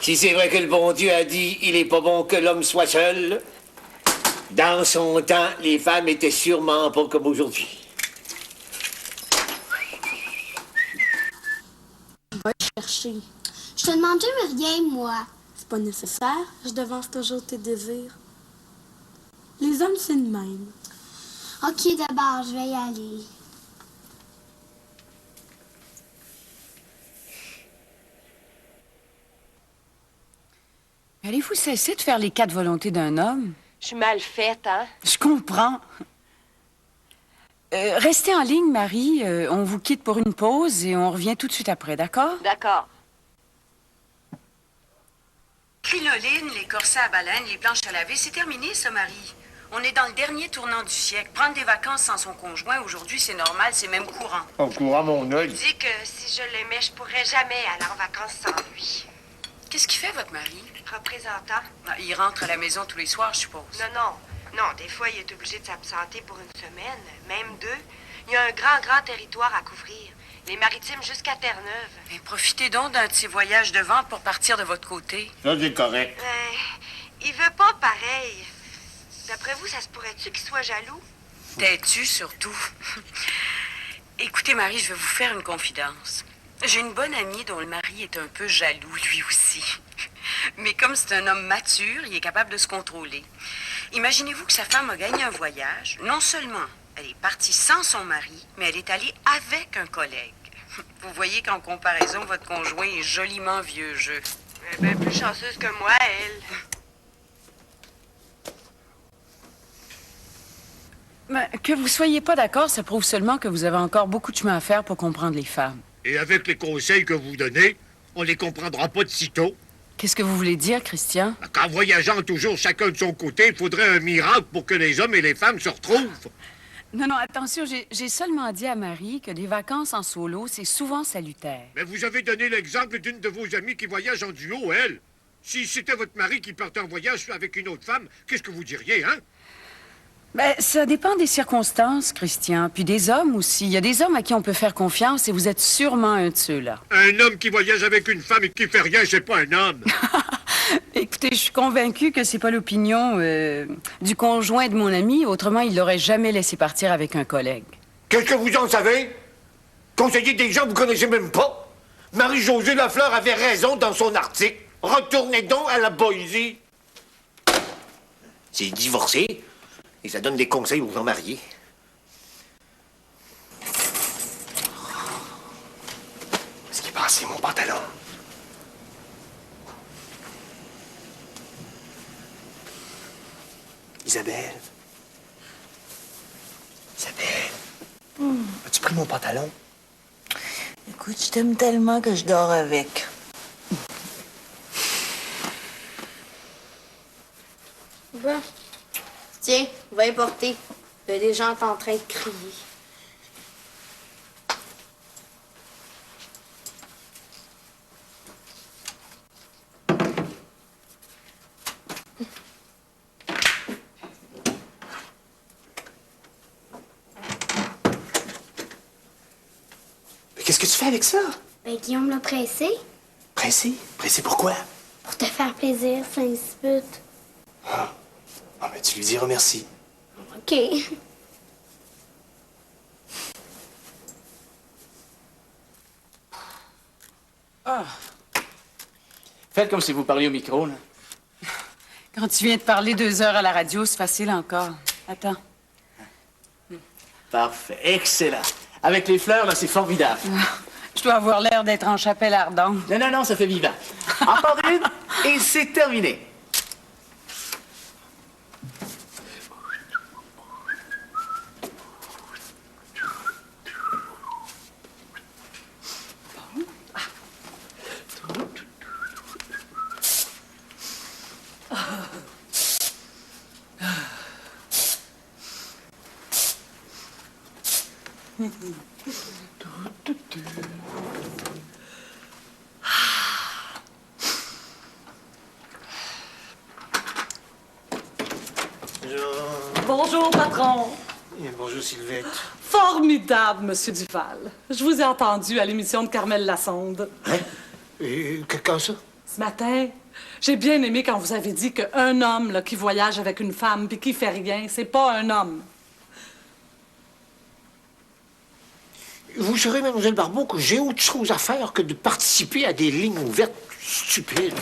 Si c'est vrai que le bon Dieu a dit « Il est pas bon que l'homme soit seul », dans son temps, les femmes étaient sûrement pas comme aujourd'hui. Je vais chercher. Je te demande jamais rien, moi. C'est pas nécessaire, je devance toujours tes désirs. Les hommes, c'est le même. Ok, d'abord, je vais y aller. Allez-vous cesser de faire les 4 volontés d'un homme? Je suis mal faite, hein? Je comprends. Restez en ligne, Marie. On vous quitte pour une pause et on revient tout de suite après, d'accord? D'accord. Crinoline, les corsets à baleine, les planches à laver, c'est terminé, ça, Marie. On est dans le dernier tournant du siècle. Prendre des vacances sans son conjoint, aujourd'hui, c'est normal, c'est même courant. En courant mon œil. Je dis que si je l'aimais, je pourrais jamais aller en vacances sans lui. Qu'est-ce qu'il fait, votre mari? Représentant? Il rentre à la maison tous les soirs, je suppose. Non, des fois, il est obligé de s'absenter pour une semaine, même 2. Il y a un grand territoire à couvrir. Les Maritimes jusqu'à Terre-Neuve. Mais profitez donc d'un de ces voyages de vente pour partir de votre côté. Ça, c'est correct. Il veut pas pareil. D'après vous, ça se pourrait-tu qu'il soit jaloux? Têtu, surtout. Écoutez, Marie, je vais vous faire une confidence. J'ai une bonne amie dont le mari est un peu jaloux, lui aussi. Mais comme c'est un homme mature, il est capable de se contrôler. Imaginez-vous que sa femme a gagné un voyage. Non seulement elle est partie sans son mari, mais elle est allée avec un collègue. Vous voyez qu'en comparaison, votre conjoint est joliment vieux jeu. Elle est bien plus chanceuse que moi, elle. Mais que vous soyez pas d'accord, ça prouve seulement que vous avez encore beaucoup de chemin à faire pour comprendre les femmes. Et avec les conseils que vous donnez, on les comprendra pas de sitôt. Qu'est-ce que vous voulez dire, Christian? Qu'en voyageant toujours chacun de son côté, il faudrait un miracle pour que les hommes et les femmes se retrouvent. Non, attention, j'ai seulement dit à Marie que des vacances en solo, c'est souvent salutaire. Mais vous avez donné l'exemple d'une de vos amies qui voyage en duo, elle. Si c'était votre mari qui partait en voyage avec une autre femme, qu'est-ce que vous diriez, hein? Ben, ça dépend des circonstances, Christian, puis des hommes aussi. Il y a des hommes à qui on peut faire confiance et vous êtes sûrement un de ceux-là. Un homme qui voyage avec une femme et qui fait rien, c'est pas un homme. Écoutez, je suis convaincue que c'est pas l'opinion du conjoint de mon ami. Autrement, il l'aurait jamais laissé partir avec un collègue. Qu'est-ce que vous en savez? Conseiller des gens que vous connaissez même pas? Marie-Josée Lafleur avait raison dans son article. Retournez donc à la Boétie. C'est divorcé et ça donne des conseils aux gens mariés. Ce qui passe, c'est mon pantalon. Isabelle. As-tu pris mon pantalon? Écoute, je t'aime tellement que je dors avec. Bon. Tiens, va y porter. Il y a des gens en train de crier. Mais qu'est-ce que tu fais avec ça? Ben, Guillaume l'a pressé. Pressé? Pressé pourquoi? Pour te faire plaisir, ça dispute. Ah, ben tu lui diras merci. OK. Faites comme si vous parliez au micro, là. Quand tu viens de parler 2 heures à la radio, c'est facile encore. Attends. Parfait, excellent. Avec les fleurs, là, c'est formidable. Je dois avoir l'air d'être en chapelle ardente. Non, ça fait vivant. Encore une, et c'est terminé. Bonjour, patron. Bonjour, Sylvette. Formidable, Monsieur Duval. Je vous ai entendu à l'émission de Carmel Lassonde. Hein? Quand ça? Ce matin, j'ai bien aimé quand vous avez dit qu'un homme là, qui voyage avec une femme puis qui fait rien, c'est pas un homme. Vous saurez, mademoiselle Barbeau, que j'ai autre chose à faire que de participer à des lignes ouvertes stupides.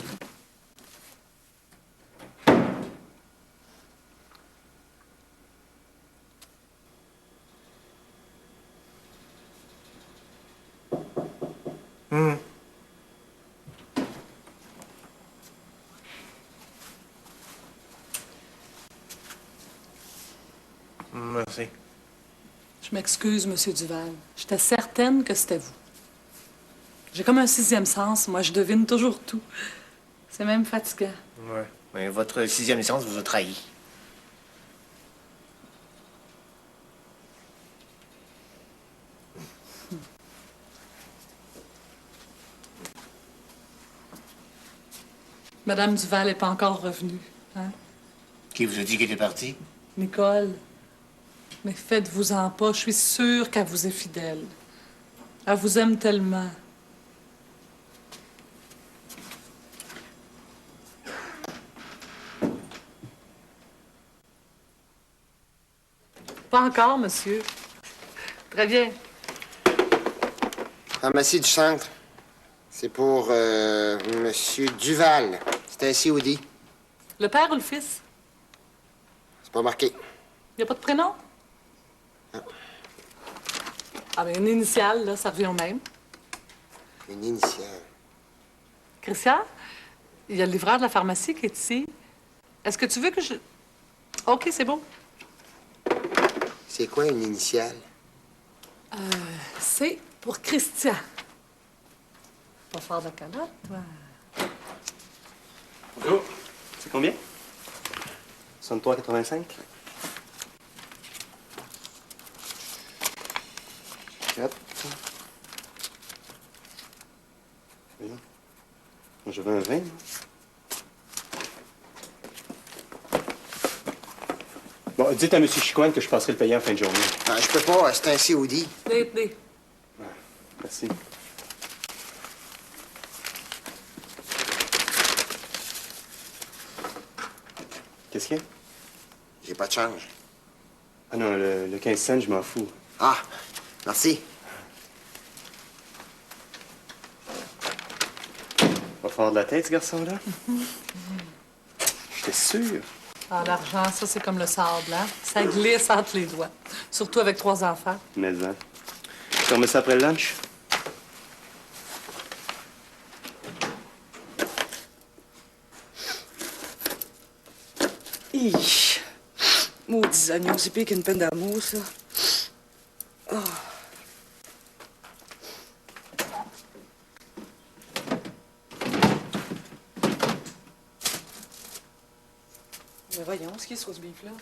Merci. Je m'excuse, Monsieur Duval. J'étais certaine que c'était vous. J'ai comme un sixième sens. Moi, je devine toujours tout. C'est même fatigant. Ouais. Mais votre sixième sens vous a trahi. Madame Duval n'est pas encore revenue. Hein? Qui vous a dit qu'elle était partie? Nicole, mais faites-vous-en pas. Je suis sûre qu'elle vous est fidèle. Elle vous aime tellement. Pas encore, monsieur. Très bien. Pharmacie du centre. C'est pour Monsieur Duval. C'est un COD. Le père ou le fils? C'est pas marqué. Il n'y a pas de prénom? Ah, bien, une initiale, là, ça revient au même. Une initiale. Christian, il y a le livreur de la pharmacie qui est ici. Est-ce que tu veux que je... OK, c'est bon. C'est quoi une initiale? C'est pour Christian. Pas faire de calotte, toi. Bonjour. C'est combien? 63,85. 4. Voyons. Moi, j'avais un 20. Bon, dites à M. Chicoine que je passerai le payer en fin de journée. Ah, je peux pas, c'est un COD. Des. Merci. Qu'est-ce qu'il y a? J'ai pas de change. Ah non, le 15 cents, je m'en fous. Ah, merci. Va faire de la tête, ce garçon-là? J'étais sûr. Ah, l'argent, ça, c'est comme le sable, hein? Ça glisse entre les doigts. Surtout avec 3 enfants. Mais, hein. Tu remets ça après le lunch? Hi! Maudits oignons, c'est pire qu'une peine d'amour, ça. Oh. Mais voyons, ce qui est ce rose beef, là?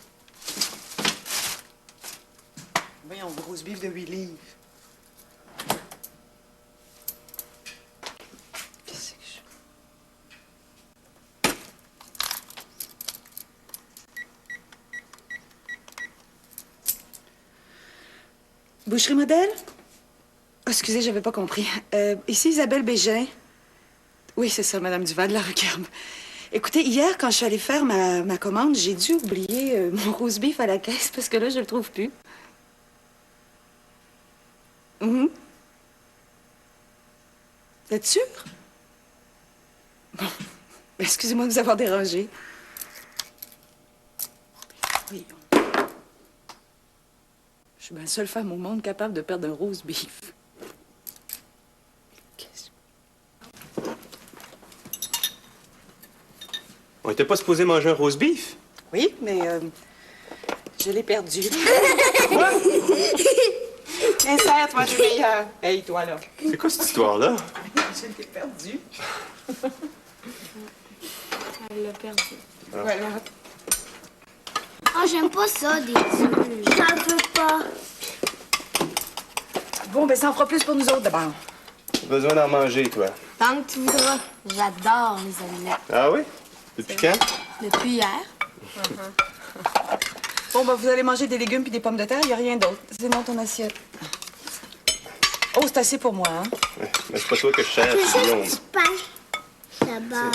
Voyons, rose beef de 8 livres. Qu'est-ce que je... Boucherie modèle? Oh, excusez, j'avais pas compris. Ici Isabelle Bégin. Oui, c'est ça, Madame Duval, la Recarbe. Écoutez, hier, quand je suis allée faire ma commande, j'ai dû oublier mon rose beef à la caisse parce que là, je le trouve plus. Vous êtes sûre? Bon, excusez-moi de vous avoir dérangé. Oui. Je suis la seule femme au monde capable de perdre un rose beef. On était pas supposé manger un roast beef? Oui, mais je l'ai perdu. Quoi? Insère, toi, t'es meilleur. Hey, toi, là. C'est quoi cette histoire-là? Je l'ai perdu. Elle l'a perdu. Voilà. Ah, j'aime pas ça, des tues. J'en veux pas. Bon, ben ça en fera plus pour nous autres, d'abord. T'as besoin d'en manger, toi. Tant que tu voudras. J'adore les omelettes. Ah oui? Depuis quand? Depuis hier. Bon, ben vous allez manger des légumes puis des pommes de terre, il n'y a rien d'autre. C'est dans ton assiette. Oh, c'est assez pour moi, hein? Mais c'est pas toi que je cherche, C'est Guillaume. juste du pain. Là-bas.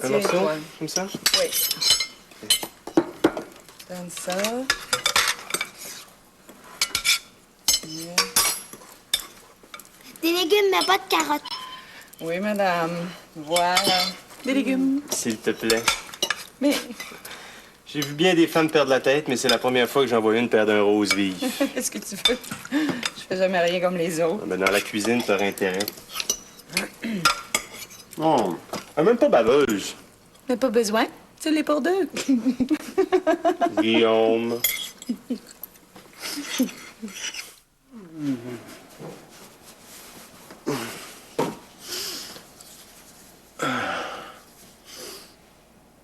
Un morceau, comme ça? Oui. Donne ça. Yeah. Des légumes, mais pas de carottes. Oui, madame. Voilà. Des légumes. S'il te plaît. Mais... J'ai vu bien des femmes perdre la tête, mais c'est la première fois que j'en vois une perdre un rose vif. Qu'est-ce que tu veux? Je fais jamais rien comme les autres. Ben, dans la cuisine, t'aurais intérêt. Oh, elle est même pas baveuse. Mais pas besoin. Tu l'es pour deux. Guillaume.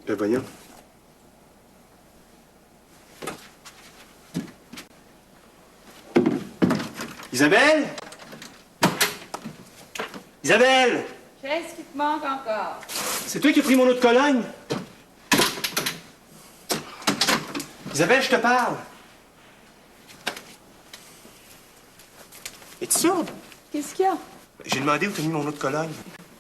Ben voyons. Isabelle? Isabelle! Qu'est-ce qui te manque encore? C'est toi qui as pris mon eau de Cologne? Isabelle, je te parle. Es-tu sourde? Qu'est-ce qu'il y a? J'ai demandé où t'as mis mon eau de Cologne.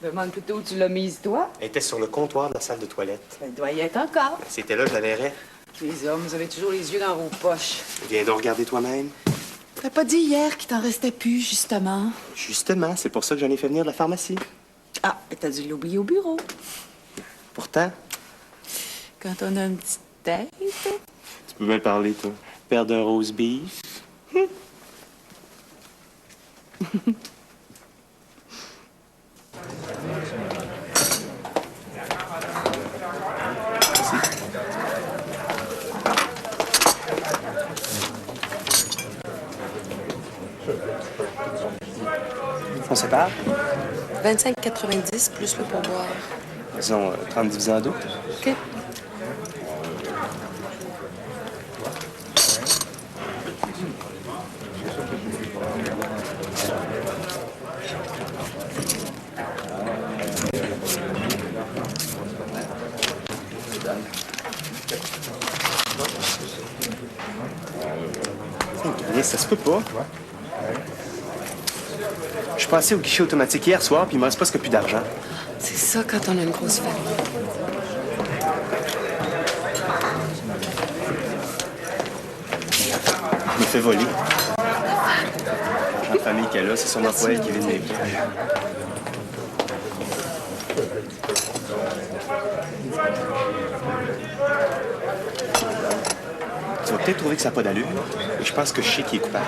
Demande plutôt où tu l'as mise, toi. Elle était sur le comptoir de la salle de toilette. Elle doit y être encore. C'était là, je la verrais. Les hommes, vous avez toujours les yeux dans vos poches. Viens donc regarder toi-même. T'as pas dit hier qu'il t'en restait plus, justement. Justement, c'est pour ça que j'en ai fait venir de la pharmacie. Ah, t'as dû l'oublier au bureau. Pourtant, Quand on a une petite tête. tu peux bien parler, toi. Père d'un rose beef. On sépare? 25,90 plus le pourboire. Disons 30 divisé en deux. OK. Ça se peut pas. Je suis passé au guichet automatique hier soir, puis il me reste presque plus d'argent. C'est ça quand on a une grosse famille. Je me fais voler. L'argent de famille qu'elle a, c'est son employé qui vient de mes poches. Tu vas peut-être trouver que ça n'a pas d'allure, mais je pense que je sais qui est coupable.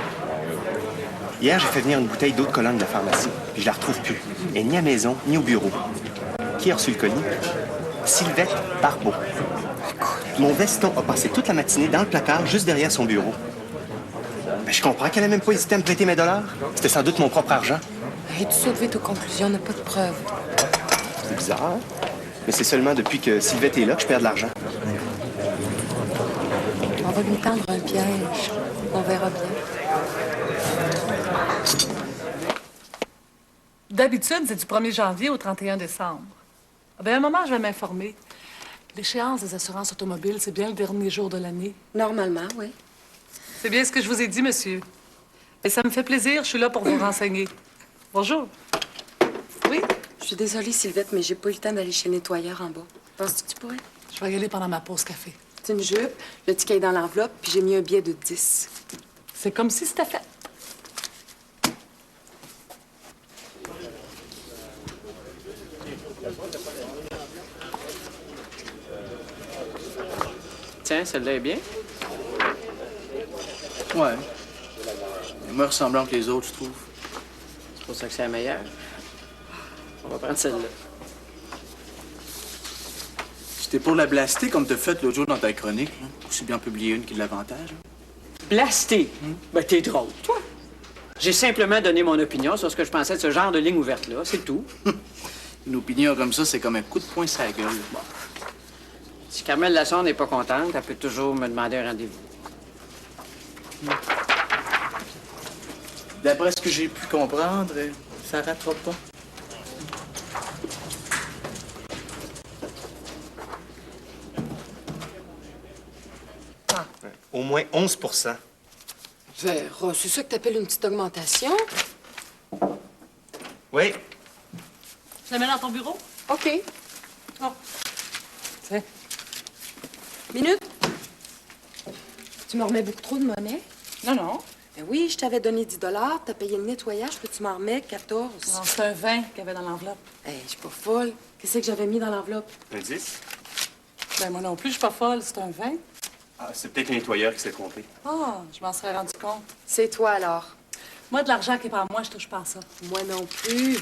Hier, j'ai fait venir une bouteille d'eau de Cologne de la pharmacie, puis je la retrouve plus. Elle est ni à la maison, ni au bureau. Qui a reçu le colis? Sylvette Barbeau. Mon veston a passé toute la matinée dans le placard, juste derrière son bureau. Ben, je comprends qu'elle n'a même pas hésité à me prêter mes dollars. C'était sans doute mon propre argent. Et tout ça vite aux conclusions, on n'a pas de preuves. C'est bizarre, hein? Mais c'est seulement depuis que Sylvette est là que je perds de l'argent. On va lui tendre un piège. On verra bien. D'habitude, c'est du 1er janvier au 31 décembre. Ah ben, à un moment, je vais m'informer. L'échéance des assurances automobiles, c'est bien le dernier jour de l'année. Normalement, oui. C'est bien ce que je vous ai dit, monsieur. Et ça me fait plaisir, je suis là pour vous renseigner. Bonjour. Oui? Je suis désolée, Sylvette, mais j'ai pas eu le temps d'aller chez le nettoyeur en bas. Penses-tu que tu pourrais? Je vais y aller pendant ma pause café. C'est une jupe, le ticket est dans l'enveloppe, puis j'ai mis un billet de 10. C'est comme si c'était fait. Tiens, celle-là est bien. Ouais. Elle est moins ressemblant que les autres, je trouve. C'est pour ça que c'est la meilleure. On va prendre celle-là. C'était pour la blaster comme t'as fait l'autre jour dans ta chronique. Hein? Aussi bien publier une qui l'avantage. Blasté? Ben, t'es drôle, toi. J'ai simplement donné mon opinion sur ce que je pensais de ce genre de ligne ouverte-là, c'est tout. Une opinion comme ça, c'est comme un coup de poing sur la gueule. Bon. Si Carmel Lasson n'est pas contente, elle peut toujours me demander un rendez-vous. D'après ce que j'ai pu comprendre, ça rattrape pas. Au moins 11 Vera, c'est ça que t'appelles une petite augmentation? Oui. Je la mets dans ton bureau? OK. Oh. Tiens. Minute. Tu me remets beaucoup trop de monnaie? Non, non. Ben oui, je t'avais donné 10 t'as payé le nettoyage, puis tu m'en remets 14. Non, c'est un 20 qu'il y avait dans l'enveloppe. Hey, je suis pas folle. Qu'est-ce que j'avais mis dans l'enveloppe? Un 10? Ben moi non plus, je suis pas folle. C'est un 20. Ah, c'est peut-être le nettoyeur qui s'est trompé. Ah, je m'en serais rendu compte. C'est toi, alors. Moi, de l'argent qui est pas à moi, je touche pas à ça. Moi non plus.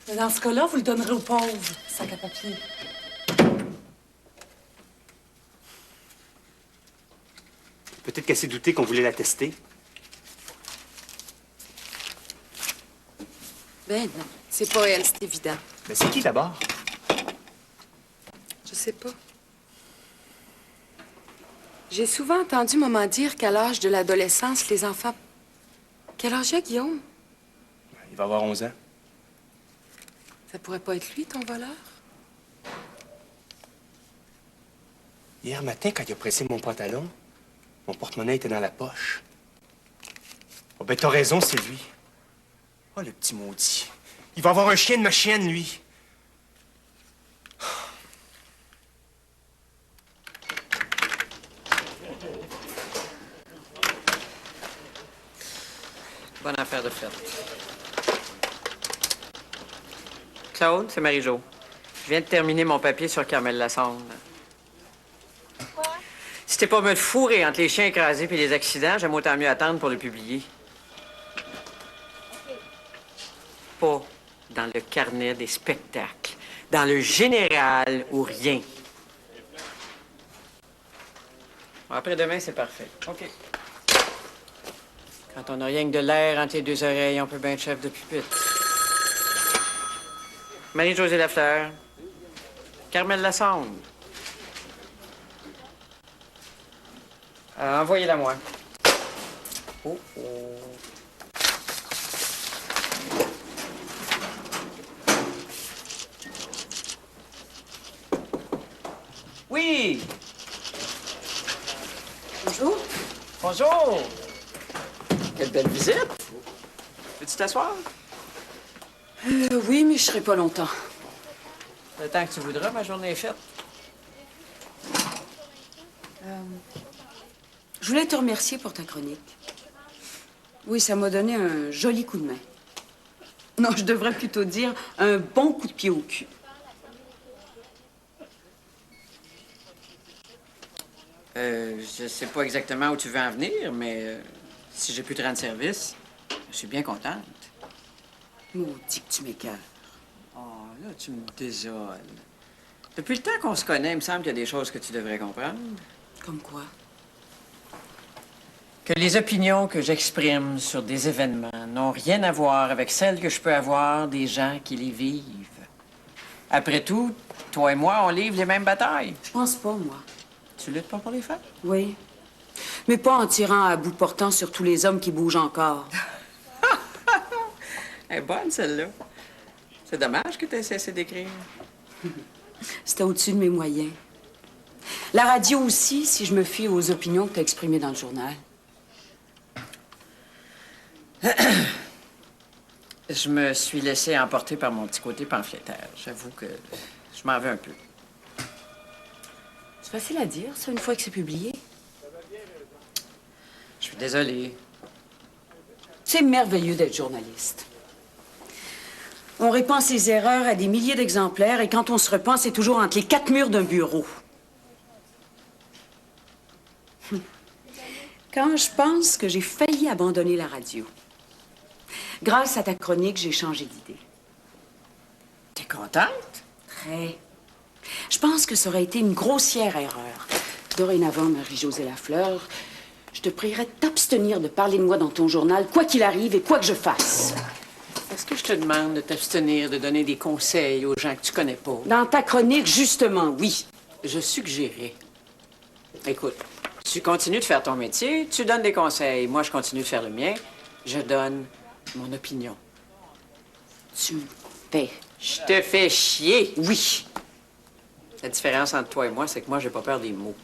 Mais dans ce cas-là, vous le donnerez aux pauvres, sac à papier. Peut-être qu'elle s'est doutée qu'on voulait la tester. Ben non, c'est pas elle, c'est évident. Mais c'est qui d'abord? Je sais pas. J'ai souvent entendu maman dire qu'à l'âge de l'adolescence, les enfants... Quel âge a Guillaume? Il va avoir 11 ans. Ça pourrait pas être lui, ton voleur? Hier matin, quand il a pressé mon pantalon, mon porte-monnaie était dans la poche. Oh, ben, t'as raison, c'est lui. Oh, le petit maudit. Il va avoir un chien de ma chienne, lui. Bonne affaire de fête. Claude, c'est Marie-Jo. Je viens de terminer mon papier sur Carmel Lassonde. Quoi? Si t'es pas me le fourrer entre les chiens écrasés et les accidents, j'aime autant mieux attendre pour le publier. Pas dans le carnet des spectacles. Dans le général ou rien. Bon, après-demain, c'est parfait. OK. Quand on n'a rien que de l'air entre les deux oreilles, on peut bien être chef de pupitre. Marie-Josée Lafleur. Carmel Lassonde. Envoyez-la moi. Oh, oh. Oui! Bonjour. Bonjour! Quelle belle visite! Veux-tu t'asseoir? Oui, mais je serai pas longtemps. Le temps que tu voudras, ma journée est faite. Je voulais te remercier pour ta chronique. Oui, ça m'a donné un joli coup de main. Non, je devrais plutôt dire un bon coup de pied au cul. Je sais pas exactement où tu veux en venir, mais si j'ai pu te rendre service, je suis bien contente. Maudit que tu m'écoeures. Oh, là, tu me désoles. Depuis le temps qu'on se connaît, il me semble qu'il y a des choses que tu devrais comprendre. Comme quoi? Que les opinions que j'exprime sur des événements n'ont rien à voir avec celles que je peux avoir des gens qui les vivent. Après tout, toi et moi, on livre les mêmes batailles. Je pense pas, moi. Tu luttes pas pour les femmes? Oui. Mais pas en tirant à bout portant sur tous les hommes qui bougent encore. Elle est bonne, celle-là. C'est dommage que tu aies cessé d'écrire. C'était au-dessus de mes moyens. La radio aussi, si je me fie aux opinions que tu as exprimées dans le journal. Je me suis laissé emporter par mon petit côté pamphlétaire. J'avoue que je m'en veux un peu. C'est facile à dire, ça, une fois que c'est publié. Je suis désolé. C'est merveilleux d'être journaliste. On répand ses erreurs à des milliers d'exemplaires et quand on se repent, c'est toujours entre les quatre murs d'un bureau. Quand je pense que j'ai failli abandonner la radio, grâce à ta chronique, j'ai changé d'idée. T'es contente? Très. Je pense que ça aurait été une grossière erreur. Dorénavant, Marie-Josée Lafleur, je te prierai de t'abstenir de parler de moi dans ton journal, quoi qu'il arrive et quoi que je fasse. Est-ce que je te demande de t'abstenir de donner des conseils aux gens que tu connais pas? Dans ta chronique, justement, oui. Je suggérais. Écoute, tu continues de faire ton métier, tu donnes des conseils. Moi, je continue de faire le mien. Je donne mon opinion. Tu me fais... Je te fais chier. Oui. La différence entre toi et moi, c'est que moi, j'ai pas peur des mots.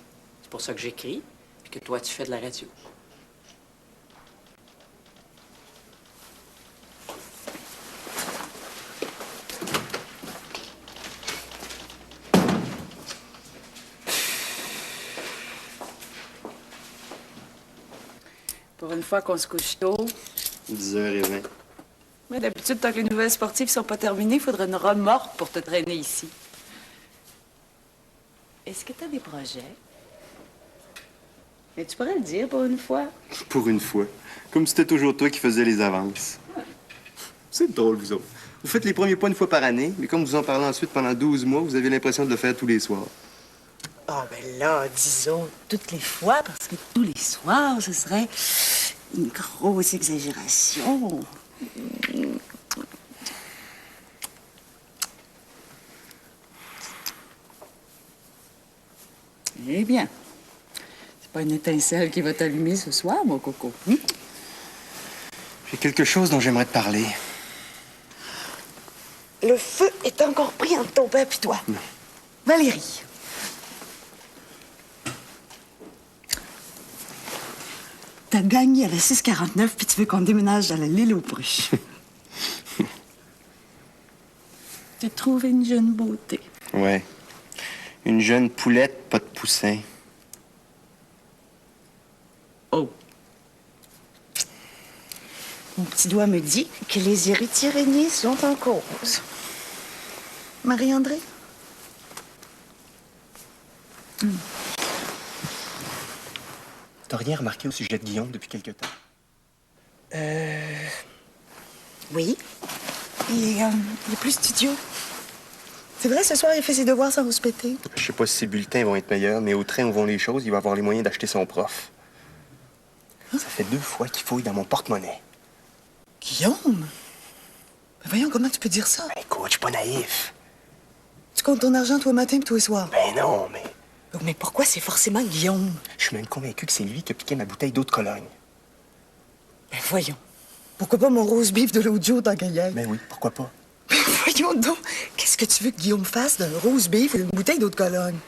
C'est pour ça que j'écris, puis que toi, tu fais de la radio. une fois qu'on se couche tôt. 10h20. Mais d'habitude, tant que les nouvelles sportives sont pas terminées, il faudrait une remorque pour te traîner ici. Est-ce que tu as des projets? Mais tu pourrais le dire pour une fois. Pour une fois. Comme c'était toujours toi qui faisais les avances. C'est drôle, vous autres. Vous faites les premiers pas une fois par année, mais comme vous en parlez ensuite pendant 12 mois, vous avez l'impression de le faire tous les soirs. Ah, ben là, disons toutes les fois, parce que tous les soirs, ce serait une grosse exagération. Eh bien, c'est pas une étincelle qui va t'allumer ce soir, mon coco. J'ai quelque chose dont j'aimerais te parler. Le feu est encore pris entre ton père et toi. Non. Valérie. T'as gagné à la 649 puis tu veux qu'on déménage à l'île aux Bruches. T'as trouvé une jeune beauté. Ouais. Une jeune poulette, pas de poussin. Oh. Mon petit doigt me dit que les héritiers régnés sont en cause. Marie-André? T'as rien remarqué au sujet de Guillaume depuis quelque temps? Oui. Il est plus studieux. C'est vrai, ce soir, il fait ses devoirs sans rouspéter. Je sais pas si ses bulletins vont être meilleurs, mais au train où vont les choses, il va avoir les moyens d'acheter son prof. Ça fait 2 fois qu'il fouille dans mon porte-monnaie. Guillaume? Mais voyons, comment tu peux dire ça? Ben écoute, je suis pas naïf. Tu comptes ton argent toi matin puis toi soir. Ben non, mais... Mais pourquoi c'est forcément Guillaume? Je suis même convaincu que c'est lui qui a piqué ma bouteille d'eau de Cologne. Ben voyons. Pourquoi pas mon rose beef de l'autre jour dans Gaillard? Ben oui, pourquoi pas? Mais voyons donc, qu'est-ce que tu veux que Guillaume fasse d'un rose beef et d'une bouteille d'eau de Cologne?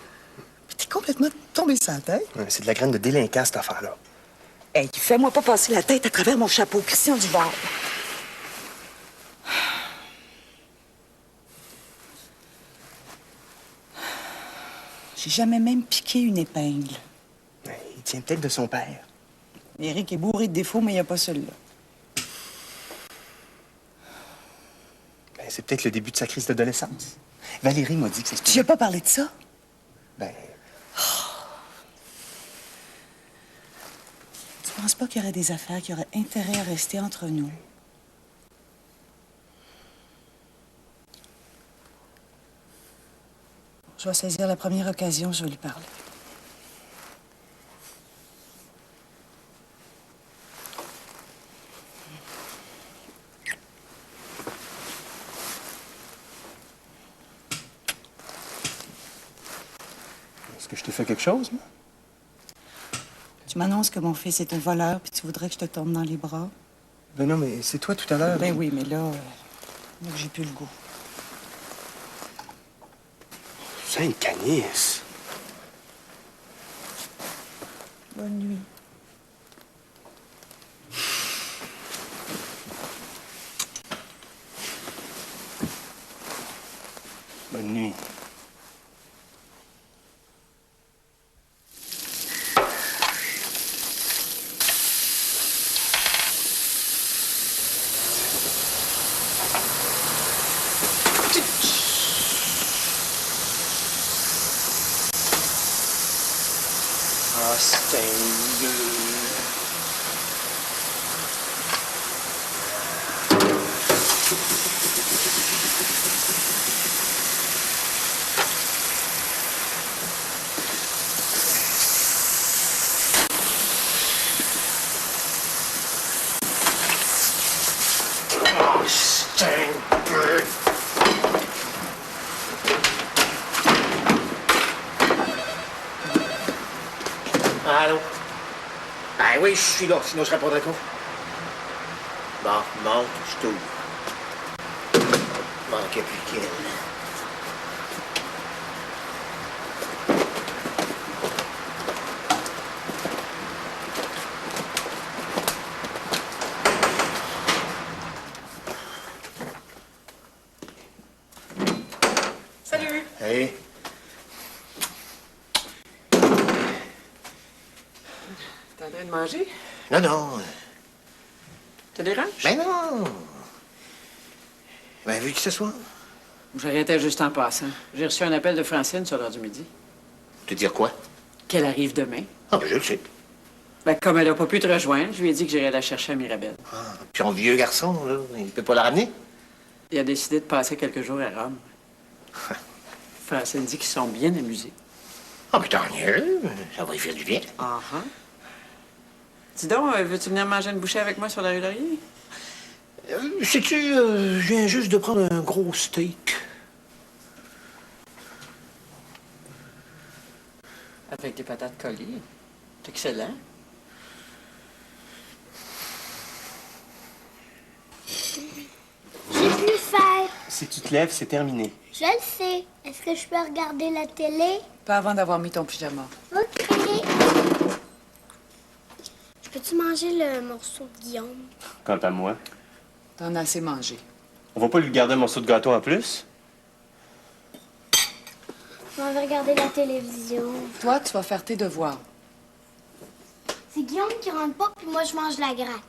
T'es complètement tombé sur la tête. Ouais, c'est de la graine de délinquant, cette affaire-là. Hey, fais-moi pas passer la tête à travers mon chapeau, Christian Duval. J'ai jamais même piqué une épingle. Ouais, il tient peut-être de son père. Éric est bourré de défauts, mais il n'y a pas celui-là. Ben, c'est peut-être le début de sa crise d'adolescence. Valérie m'a dit que c'est... Tu n'as pas parlé de ça? Ben... Tu penses pas qu'il y aurait des affaires qui auraient intérêt à rester entre nous? Je vais saisir la première occasion, je vais lui parler. Est-ce que je t'ai fait quelque chose, moi? Tu m'annonces que mon fils est un voleur, puis tu voudrais que je te tombe dans les bras? Ben non, mais c'est toi tout à l'heure. Ben oui, mais là, j'ai plus le goût. C'est une canisse. Bonne nuit. Bonne nuit. Allô? Ben oui, je suis là, sinon je répondrai pas. Bon, monte, je t'ouvre. Manquait plus qu'elle. Salut! Hey. T'es en train de manger? Non, non. Ça dérange? Ben non. Ben, vu que ce soit. J'arrêtais juste en passant. J'ai reçu un appel de Francine sur l'heure du midi. Te dire quoi? Qu'elle arrive demain. Ah, ben, je le sais. Ben, comme elle n'a pas pu te rejoindre, je lui ai dit que j'irais la chercher à Mirabel. Ah, puis en vieux garçon, là, il peut pas la ramener? Il a décidé de passer quelques jours à Rome. Francine dit qu'ils sont bien amusés. Ah, mais tant mieux. Ça va y faire du bien. Ah ah. Dis donc, veux-tu venir manger une bouchée avec moi sur la rue Laurier? Sais-tu, je viens juste de prendre un gros steak. Avec des patates collées. C'est excellent. J'ai plus faim. Si tu te lèves, c'est terminé. Je le sais. Est-ce que je peux regarder la télé? Pas avant d'avoir mis ton pyjama. OK. Peux-tu manger le morceau de Guillaume? Quant à moi, T'en as assez mangé. on va pas lui garder un morceau de gâteau en plus? On va regarder la télévision. Toi, tu vas faire tes devoirs. C'est Guillaume qui rentre pas, puis moi, je mange la gratte.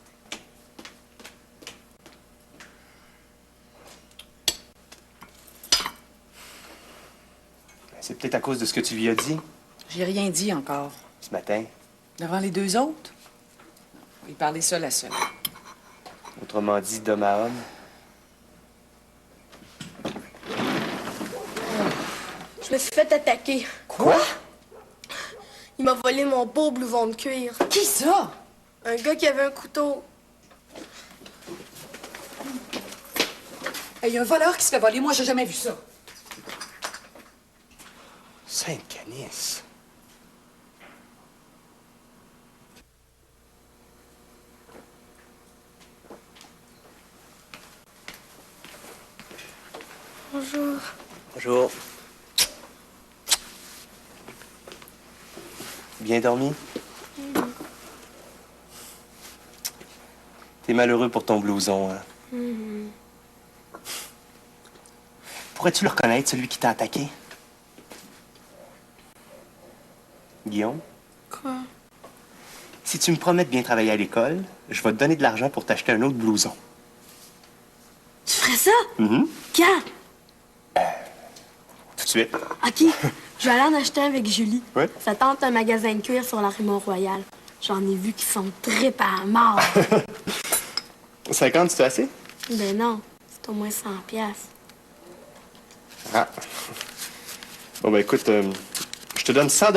C'est peut-être à cause de ce que tu lui as dit J'ai rien dit encore. ce matin. Devant les deux autres? Il parlait seul à seul. Autrement dit, d'homme à homme. Je me suis fait attaquer. Quoi? Il m'a volé mon beau blouson de cuir. Qui ça? Un gars qui avait un couteau. Il y a un voleur qui se fait voler. Moi, j'ai jamais vu ça. Sainte-Canice. Bonjour. Bonjour. Bien dormi? T'es malheureux pour ton blouson, hein? Pourrais-tu le reconnaître, celui qui t'a attaqué? Guillaume? Quoi? Si tu me promets de bien travailler à l'école, je vais te donner de l'argent pour t'acheter un autre blouson. Tu ferais ça? Mhm. Quand? Tout de suite. OK. Je vais aller en acheter un avec Julie. Ouais. Ça tente un magasin de cuir sur la rue Mont-Royal. J'en ai vu qui sont tripes à mort. 50, c'est assez? Ben non, c'est au moins 100 piastres. Ah. Bon, ben écoute, je te donne 100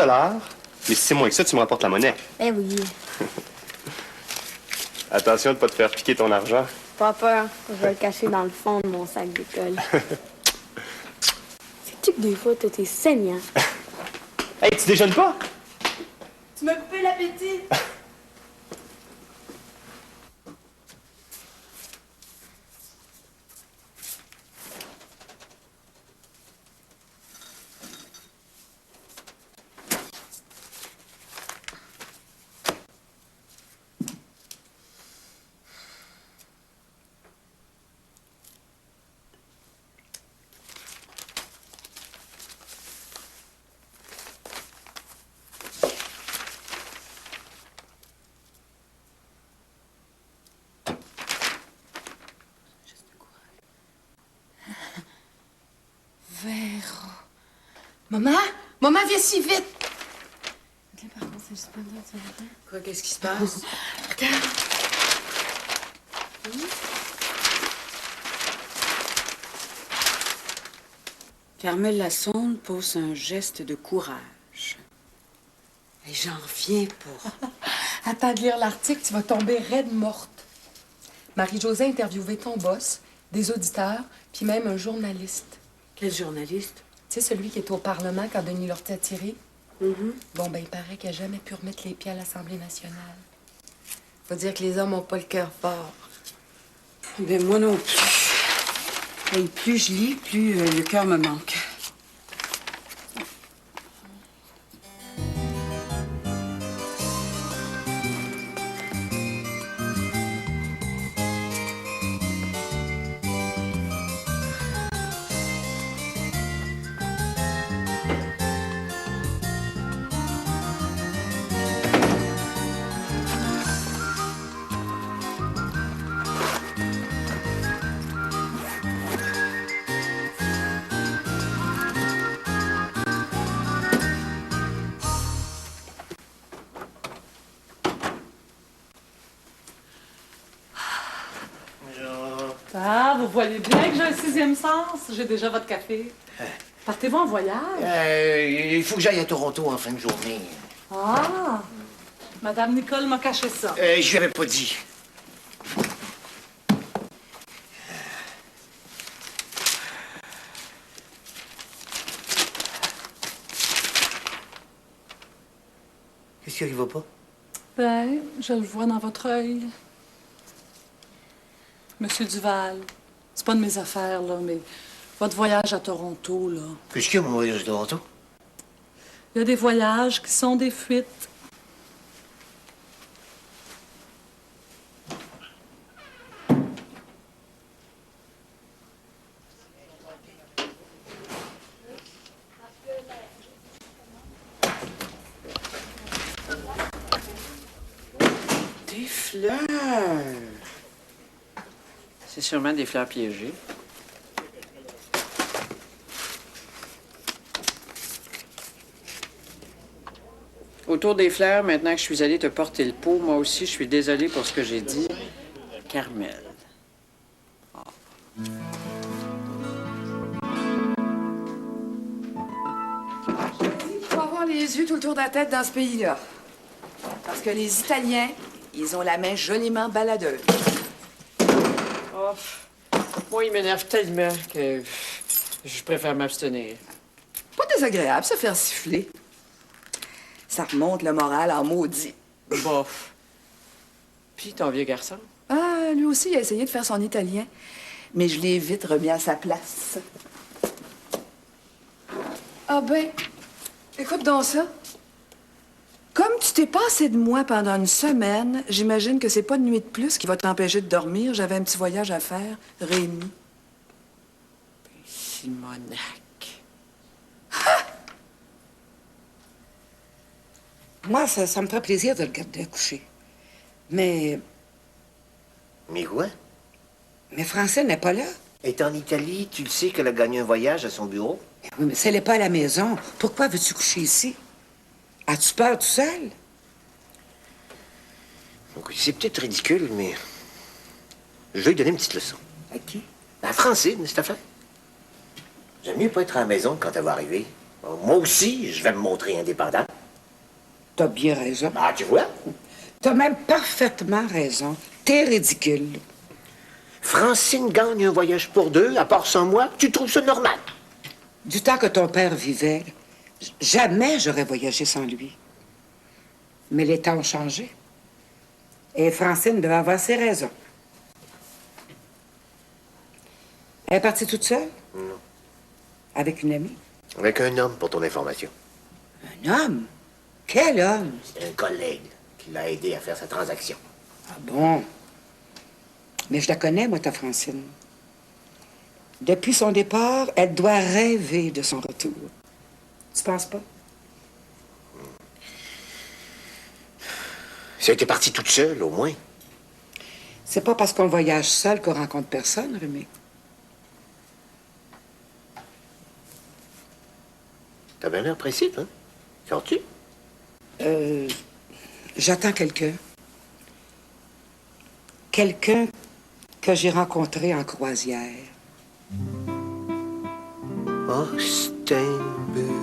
mais si c'est moins que ça, tu me rapportes la monnaie. Ben oui. Attention de pas te faire piquer ton argent. Pas peur. Je vais le cacher dans le fond de mon sac d'école. Sais-tu que des fois, t'es saignant? Hey, tu déjeunes pas? Tu m'as coupé l'appétit. Véro. Maman? Maman, viens si vite! Quoi, qu'est-ce qui se passe? Regarde. Carmel Lassonde pose un geste de courage. Et j'en reviens pas. Attends de lire l'article, tu vas tomber raide morte. Marie-Josée a interviewé ton boss, des auditeurs, puis même un journaliste. Quel journaliste? Tu sais, celui qui est au Parlement quand Denis Lortie a tiré? Mm-hmm. Bon, ben, il paraît qu'il n'a jamais pu remettre les pieds à l'Assemblée nationale. Faut dire que les hommes n'ont pas le cœur fort. Ben, moi non plus. Et plus je lis, plus le cœur me manque. vous voyez bien que j'ai un sixième sens. J'ai déjà votre café. Partez-vous en voyage? Il faut que j'aille à Toronto en fin de journée. Ah! Madame Nicole m'a caché ça. Je lui avais pas dit. Qu'est-ce qui va pas? Ben, je le vois dans votre œil. Monsieur Duval, c'est pas de mes affaires, là, mais votre voyage à Toronto, là. Qu'est-ce qu'il y a, mon voyage à Toronto? Il y a des voyages qui sont des fuites. Des fleurs. C'est sûrement des fleurs piégées. Autour des fleurs, maintenant que je suis allée te porter le pot, moi aussi, je suis désolée pour ce que j'ai dit. Carmel. Il faut avoir les yeux tout le tour de la tête dans ce pays-là. Parce que les Italiens, ils ont la main joliment baladeuse. Oh, moi, il m'énerve tellement que je préfère m'abstenir. Pas désagréable, se faire siffler. Ça remonte le moral en maudit. Bof. Puis ton vieux garçon? Ah, lui aussi, il a essayé de faire son italien. Mais je l'ai vite remis à sa place. Ah ben, écoute donc ça. Comme tu t'es passé de moi pendant une semaine, j'imagine que c'est pas une nuit de plus qui va t'empêcher de dormir. J'avais un petit voyage à faire, Rémi. Simonac. Moi, ça me ferait plaisir de le garder coucher. Mais... Mais quoi? Mais Francine n'est pas là. Elle est en Italie, tu le sais qu'elle a gagné un voyage à son bureau? Oui, mais si elle n'est pas à la maison, pourquoi veux-tu coucher ici? As-tu peur tout seul? Donc, c'est peut-être ridicule, mais... Je vais lui donner une petite leçon. À qui? À Francine, cette affaire. J'aime mieux pas être à la maison quand elle va arriver. Bon, moi aussi, je vais me montrer indépendant. T'as bien raison. Ah, tu vois? T'as même parfaitement raison. T'es ridicule. Francine gagne un voyage pour deux, à part sans moi. Tu trouves ça normal? Du temps que ton père vivait, jamais j'aurais voyagé sans lui. Mais les temps ont changé. Et Francine devait avoir ses raisons. Elle est partie toute seule? Non. Avec une amie? Avec un homme, pour ton information. Un homme? Quel homme? C'est un collègue qui l'a aidé à faire sa transaction. Ah bon? Mais je la connais, moi, ta Francine. Depuis son départ, elle doit rêver de son retour. Tu penses pas? Si elle était partie toute seule, au moins. C'est pas parce qu'on voyage seul qu'on rencontre personne, Rémi. T'as bien l'air pressé, hein? Sors-tu? J'attends quelqu'un. Quelqu'un que j'ai rencontré en croisière. Oh, Steinberg.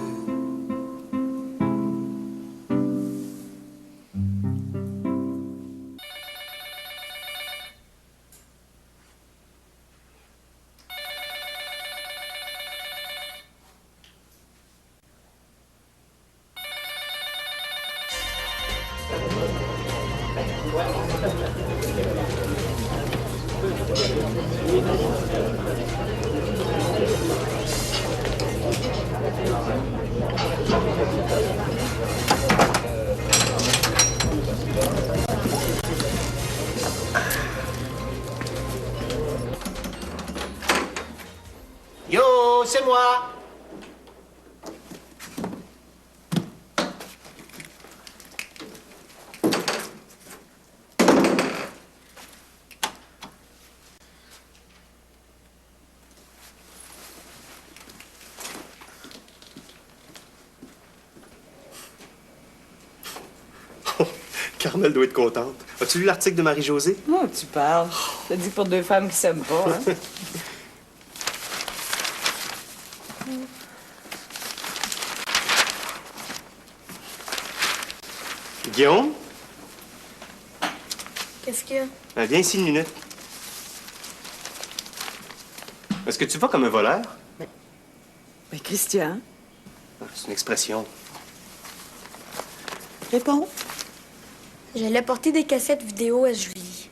Yo, c'est moi. Carmel doit être contente. As-tu lu l'article de Marie-Josée? Oh, tu parles. T'as dit pour deux femmes qui s'aiment pas, hein? Guillaume? Qu'est-ce qu'il y a? Viens ici une minute. Est-ce que tu vas comme un voleur? Mais Christian, C'est une expression. réponds. J'allais porter des cassettes vidéo à Julie.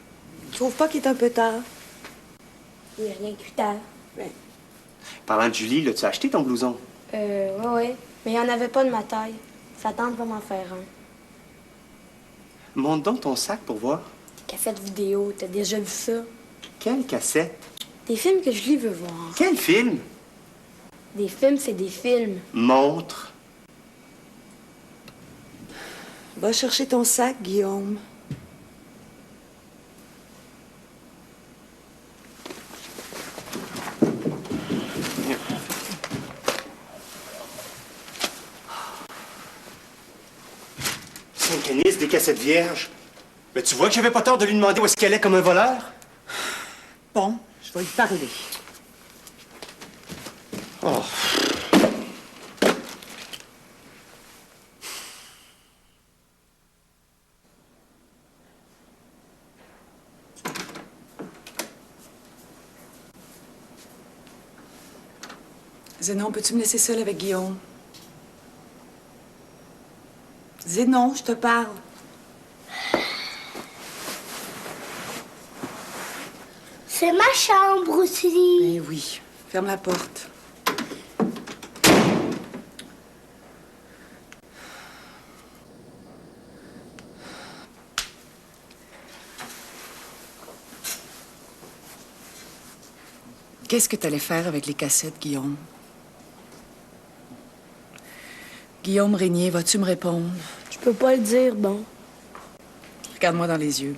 Tu trouves pas qu'il est un peu tard? Il n'y a rien que plus tard. Parlant de Julie, là, tu as acheté ton blouson? Ouais. Mais il n'y en avait pas de ma taille. Sa tante va m'en faire un. Montre donc ton sac pour voir. Cassette vidéo, t'as déjà vu ça? Quelle cassette? Des films que Julie veut voir. Quel film? Des films, c'est des films. Montre. Va chercher ton sac, Guillaume. Saint-Canis, des cassettes vierges. Mais tu vois que j'avais pas tort de lui demander où est-ce qu'elle est comme un voleur? Bon, je vais lui parler. Oh. Zénon, peux-tu me laisser seule avec Guillaume? Zénon, je te parle. C'est ma chambre aussi. Eh oui. Ferme la porte. Qu'est-ce que tu allais faire avec les cassettes, Guillaume? Guillaume Régnier, vas-tu me répondre? Je peux pas le dire, bon. Regarde-moi dans les yeux.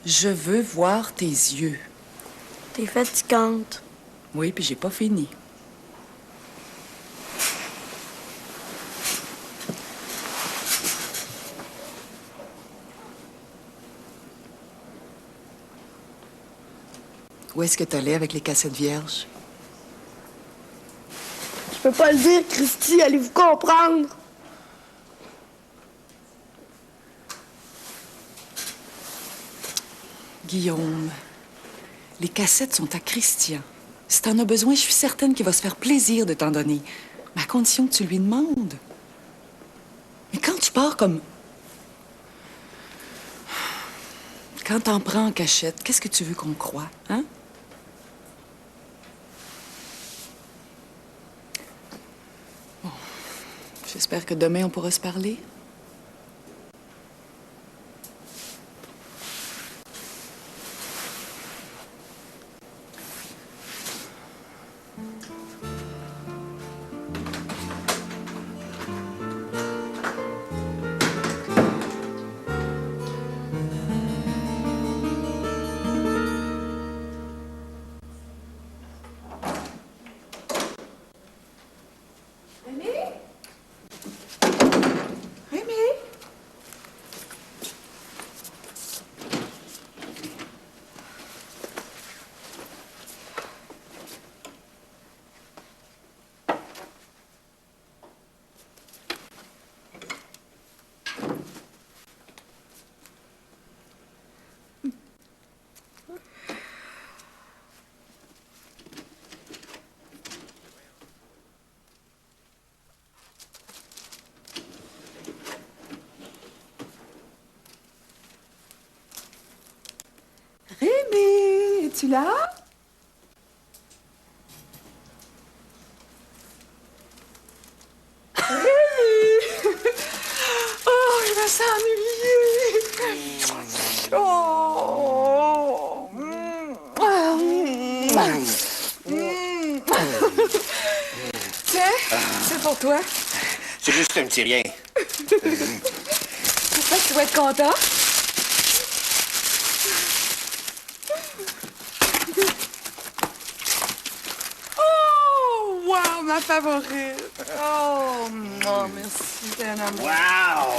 Je veux voir tes yeux. T'es fatigante. Oui, puis j'ai pas fini. Où est-ce que t'allais avec les cassettes vierges? Je peux pas le dire, Christy, allez-vous comprendre? Guillaume, les cassettes sont à Christian. Si t'en as besoin, je suis certaine qu'il va se faire plaisir de t'en donner. Mais à condition que tu lui demandes. Mais quand tu pars comme... Quand t'en prends en cachette, qu'est-ce que tu veux qu'on croie, hein? Bon. J'espère que demain, on pourra se parler. Rémi, es-tu là? Rémi! Oh, il va s'ennuyer! Oh! Tiens, c'est pour toi. C'est juste un petit rien. J'espère que tu vas être content. Oh, wow, ma favorite. Oh, merci, t'es un amour. Wow!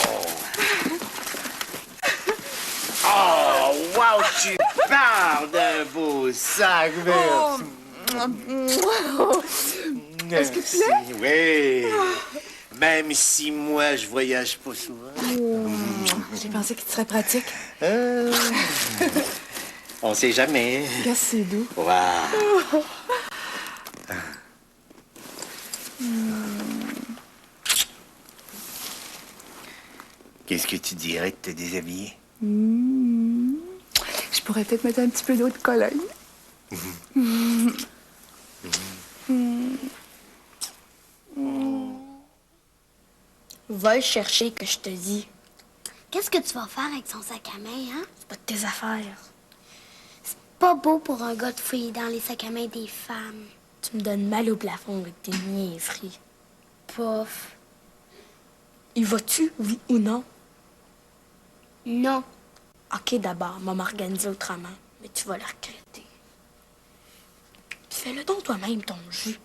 Oh, wow, tu parles d'un beau sac, merci. Est-ce que tu l'aimes? Oui. Même si moi, je voyage pas souvent. J'ai pensé qu'il serait pratique. On sait jamais. Qu'est-ce que c'est doux? Wow. Qu'est-ce que tu dirais de te déshabiller? Je pourrais peut-être mettre un petit peu d'eau de Cologne. Va le chercher, que je te dis. Qu'est-ce que tu vas faire avec son sac à main, hein? C'est pas de tes affaires. C'est pas beau pour un gars de fouiller dans les sacs à main des femmes. Tu me donnes mal au plafond avec tes niaiseries. Pof. Y vas-tu, oui ou non? Non. OK, d'abord, maman m'organiser autrement. Mais tu vas le regretter. Fais-le donc toi-même, ton jus.